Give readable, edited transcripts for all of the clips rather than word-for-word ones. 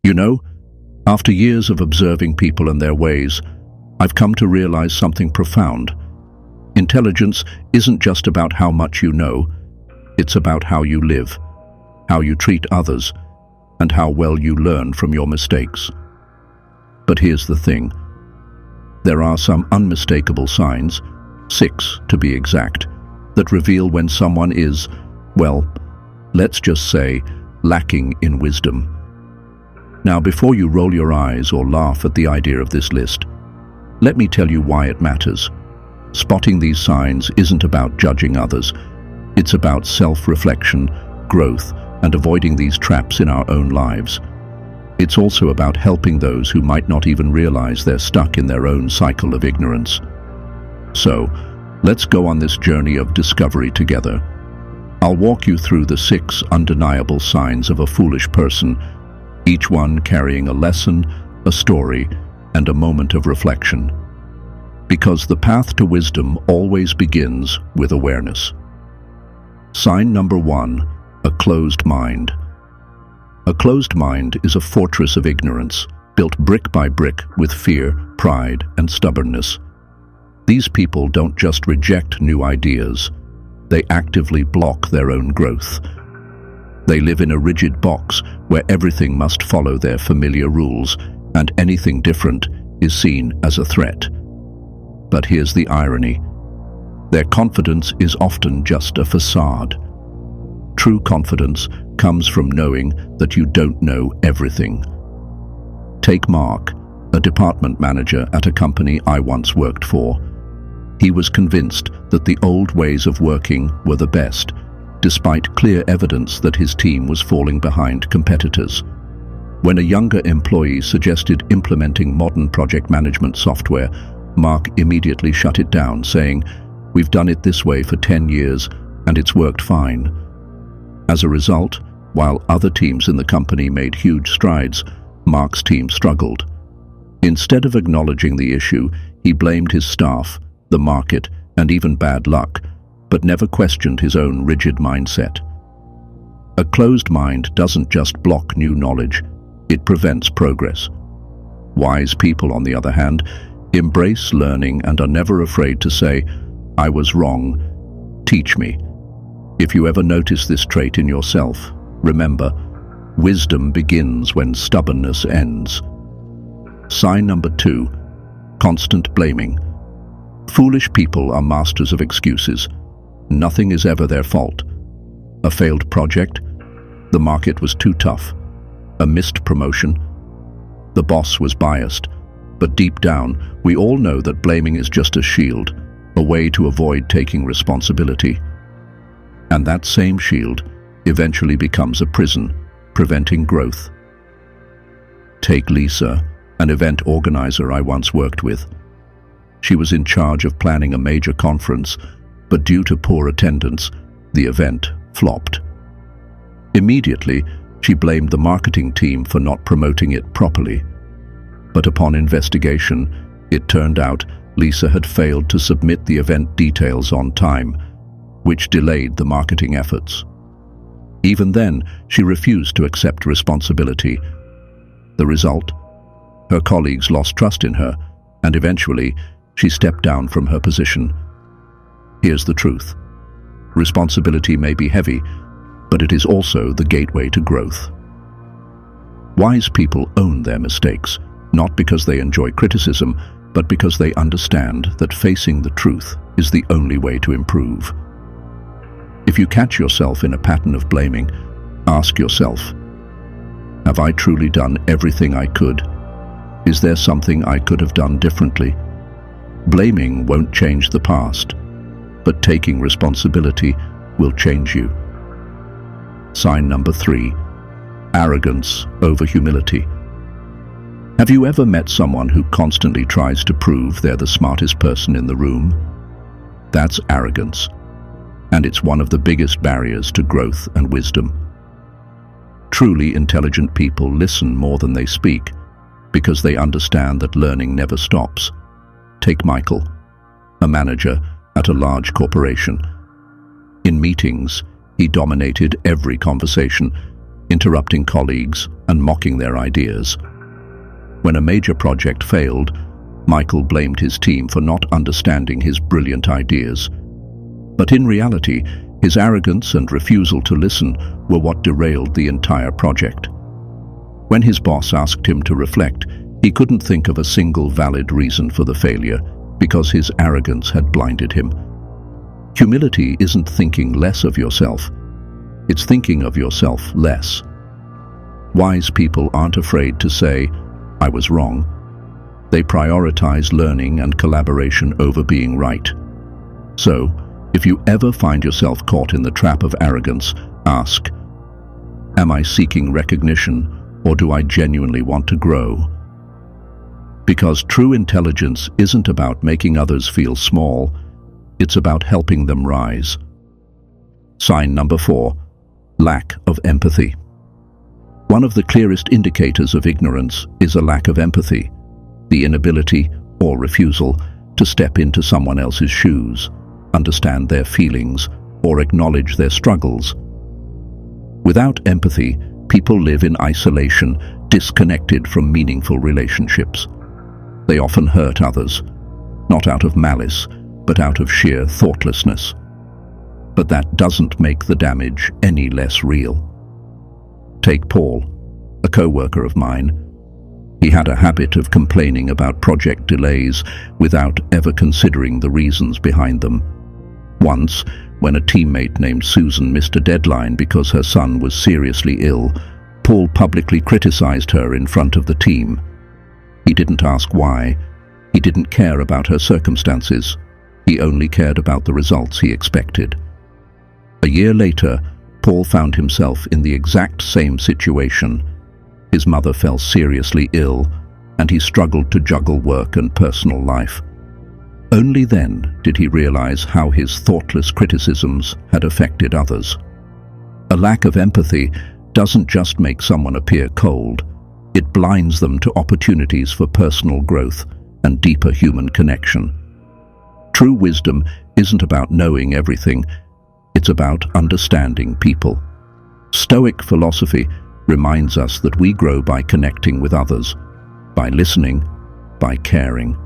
You know, after years of observing people and their ways, I've come to realize something profound. Intelligence isn't just about how much you know, it's about how you live, how you treat others, and how well you learn from your mistakes. But here's the thing. There are some unmistakable signs, 6 to be exact, that reveal when someone is, well, let's just say, lacking in wisdom. Now, before you roll your eyes or laugh at the idea of this list, let me tell you why it matters. Spotting these signs isn't about judging others. It's about self-reflection, growth, and avoiding these traps in our own lives. It's also about helping those who might not even realize they're stuck in their own cycle of ignorance. So, let's go on this journey of discovery together. I'll walk you through the 6 undeniable signs of a foolish person, each one carrying a lesson, a story, and a moment of reflection. Because the path to wisdom always begins with awareness. Sign number 1, a closed mind. A closed mind is a fortress of ignorance, built brick by brick with fear, pride, and stubbornness. These people don't just reject new ideas, they actively block their own growth. They live in a rigid box where everything must follow their familiar rules, and anything different is seen as a threat. But here's the irony. Their confidence is often just a facade. True confidence comes from knowing that you don't know everything. Take Mark, a department manager at a company I once worked for. He was convinced that the old ways of working were the best, despite clear evidence that his team was falling behind competitors. When a younger employee suggested implementing modern project management software, Mark immediately shut it down, saying, "We've done it this way for 10 years, and it's worked fine." As a result, while other teams in the company made huge strides, Mark's team struggled. Instead of acknowledging the issue, he blamed his staff, the market, and even bad luck, but never questioned his own rigid mindset. A closed mind doesn't just block new knowledge, it prevents progress. Wise people, on the other hand, embrace learning and are never afraid to say, "I was wrong, teach me." If you ever notice this trait in yourself, remember, wisdom begins when stubbornness ends. Sign number 2, constant blaming. Foolish people are masters of excuses. Nothing is ever their fault. A failed project, the market was too tough. A missed promotion, the boss was biased. But deep down, we all know that blaming is just a shield, a way to avoid taking responsibility. And that same shield eventually becomes a prison, preventing growth. Take Lisa, an event organizer I once worked with. She was in charge of planning a major conference, but due to poor attendance, the event flopped. Immediately, she blamed the marketing team for not promoting it properly. But upon investigation, it turned out Lisa had failed to submit the event details on time, which delayed the marketing efforts. Even then, she refused to accept responsibility. The result? Her colleagues lost trust in her, and eventually, she stepped down from her position. Here's the truth. Responsibility may be heavy, but it is also the gateway to growth. Wise people own their mistakes, not because they enjoy criticism, but because they understand that facing the truth is the only way to improve. If you catch yourself in a pattern of blaming, ask yourself, have I truly done everything I could? Is there something I could have done differently? Blaming won't change the past, but taking responsibility will change you. Sign number 3, arrogance over humility. Have you ever met someone who constantly tries to prove they're the smartest person in the room? That's arrogance, and it's one of the biggest barriers to growth and wisdom. Truly intelligent people listen more than they speak, because they understand that learning never stops. Take Michael, a manager at a large corporation. In meetings, he dominated every conversation, interrupting colleagues and mocking their ideas. When a major project failed, Michael blamed his team for not understanding his brilliant ideas. But in reality, his arrogance and refusal to listen were what derailed the entire project. When his boss asked him to reflect, he couldn't think of a single valid reason for the failure because his arrogance had blinded him. Humility isn't thinking less of yourself. It's thinking of yourself less. Wise people aren't afraid to say, "I was wrong." They prioritize learning and collaboration over being right. So, if you ever find yourself caught in the trap of arrogance, ask, am I seeking recognition or do I genuinely want to grow? Because true intelligence isn't about making others feel small, it's about helping them rise. Sign number 4, lack of empathy. One of the clearest indicators of ignorance is a lack of empathy, the inability or refusal to step into someone else's shoes, understand their feelings, or acknowledge their struggles. Without empathy, people live in isolation, disconnected from meaningful relationships. They often hurt others, not out of malice, but out of sheer thoughtlessness. But that doesn't make the damage any less real. Take Paul, a co-worker of mine. He had a habit of complaining about project delays without ever considering the reasons behind them. Once, when a teammate named Susan missed a deadline because her son was seriously ill, Paul publicly criticized her in front of the team. He didn't ask why. He didn't care about her circumstances. He only cared about the results he expected. A year later, Paul found himself in the exact same situation. His mother fell seriously ill, and he struggled to juggle work and personal life. Only then did he realize how his thoughtless criticisms had affected others. A lack of empathy doesn't just make someone appear cold, it blinds them to opportunities for personal growth and deeper human connection. True wisdom isn't about knowing everything, it's about understanding people. Stoic philosophy reminds us that we grow by connecting with others, by listening, by caring.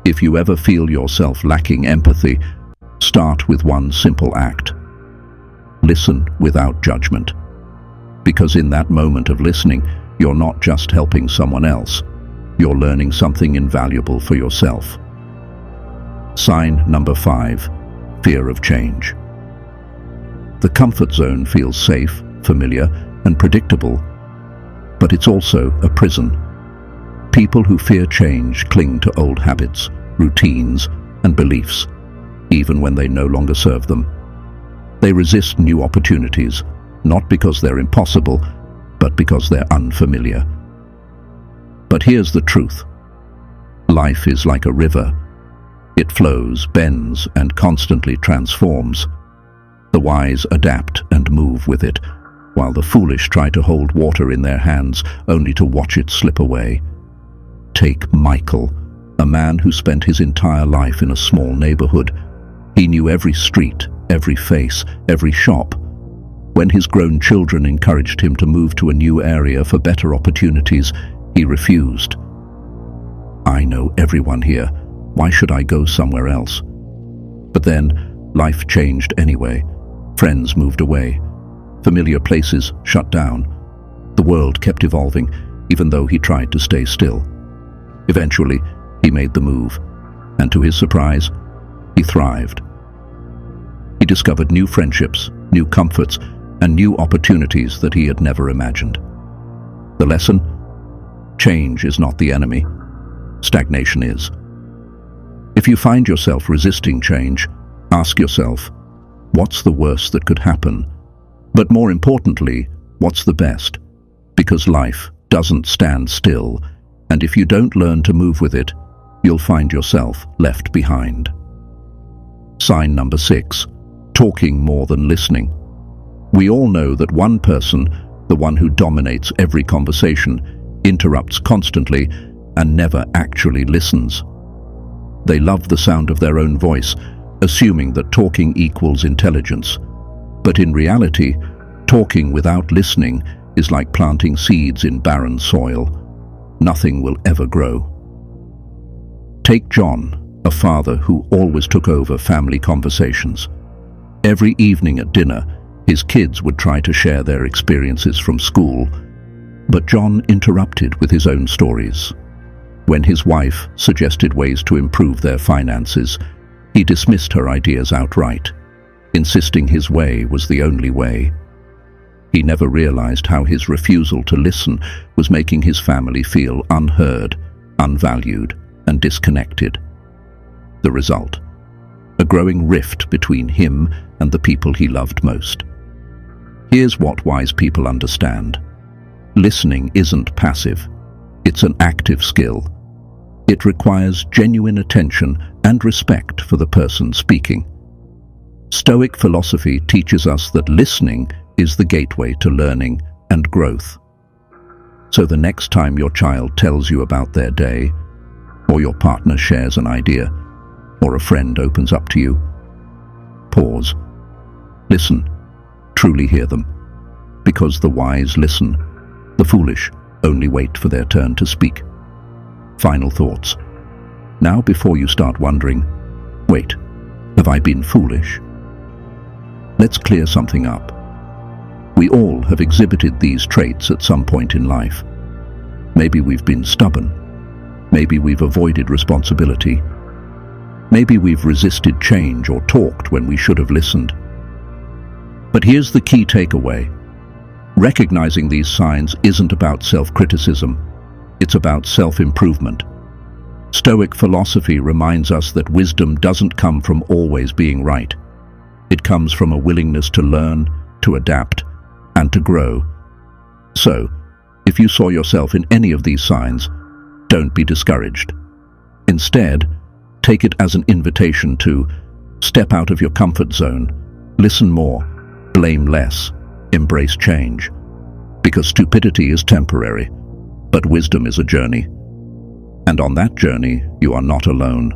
If you ever feel yourself lacking empathy, start with one simple act. Listen without judgment. Because in that moment of listening, you're not just helping someone else, you're learning something invaluable for yourself. Sign number 5, fear of change. The comfort zone feels safe, familiar, and predictable, but it's also a prison. People who fear change cling to old habits, routines, and beliefs, even when they no longer serve them. They resist new opportunities, not because they're impossible, but because they're unfamiliar. But here's the truth. Life is like a river. It flows, bends, and constantly transforms. The wise adapt and move with it, while the foolish try to hold water in their hands only to watch it slip away. Take Michael, a man who spent his entire life in a small neighborhood. He knew every street, every face, every shop. When his grown children encouraged him to move to a new area for better opportunities, he refused. "I know everyone here. Why should I go somewhere else?" But then, life changed anyway. Friends moved away. Familiar places shut down. The world kept evolving, even though he tried to stay still. Eventually, he made the move, and to his surprise, he thrived. He discovered new friendships, new comforts, and new opportunities that he had never imagined. The lesson? Change is not the enemy. Stagnation is. If you find yourself resisting change, ask yourself, what's the worst that could happen? But more importantly, what's the best? Because life doesn't stand still, and if you don't learn to move with it, you'll find yourself left behind. Sign number 6, talking more than listening. We all know that one person, the one who dominates every conversation, interrupts constantly and never actually listens. They love the sound of their own voice, assuming that talking equals intelligence. But in reality, Talking without listening is like planting seeds in barren soil. Nothing will ever grow. Take John, a father who always took over family conversations. Every evening at dinner, his kids would try to share their experiences from school, but John interrupted with his own stories. When his wife suggested ways to improve their finances, he dismissed her ideas outright, insisting his way was the only way. He never realized how his refusal to listen was making his family feel unheard, unvalued, and disconnected. The result: a growing rift between him and the people he loved most. Here's what wise people understand. Listening isn't passive. It's an active skill. It requires genuine attention and respect for the person speaking. Stoic philosophy teaches us that listening is the gateway to learning and growth. So the next time your child tells you about their day, or your partner shares an idea, or a friend opens up to you, pause. Listen. Truly hear them. Because the wise listen, the foolish only wait for their turn to speak. Final thoughts. Now, before you start wondering, wait, have I been foolish? Let's clear something up. We all have exhibited these traits at some point in life. Maybe we've been stubborn. Maybe we've avoided responsibility. Maybe we've resisted change or talked when we should have listened. But here's the key takeaway. Recognizing these signs isn't about self-criticism. It's about self-improvement. Stoic philosophy reminds us that wisdom doesn't come from always being right. It comes from a willingness to learn, to adapt, and to grow. So, if you saw yourself in any of these signs, don't be discouraged. Instead, take it as an invitation to step out of your comfort zone, listen more, blame less, embrace change. Because stupidity is temporary, but wisdom is a journey. And on that journey, you are not alone.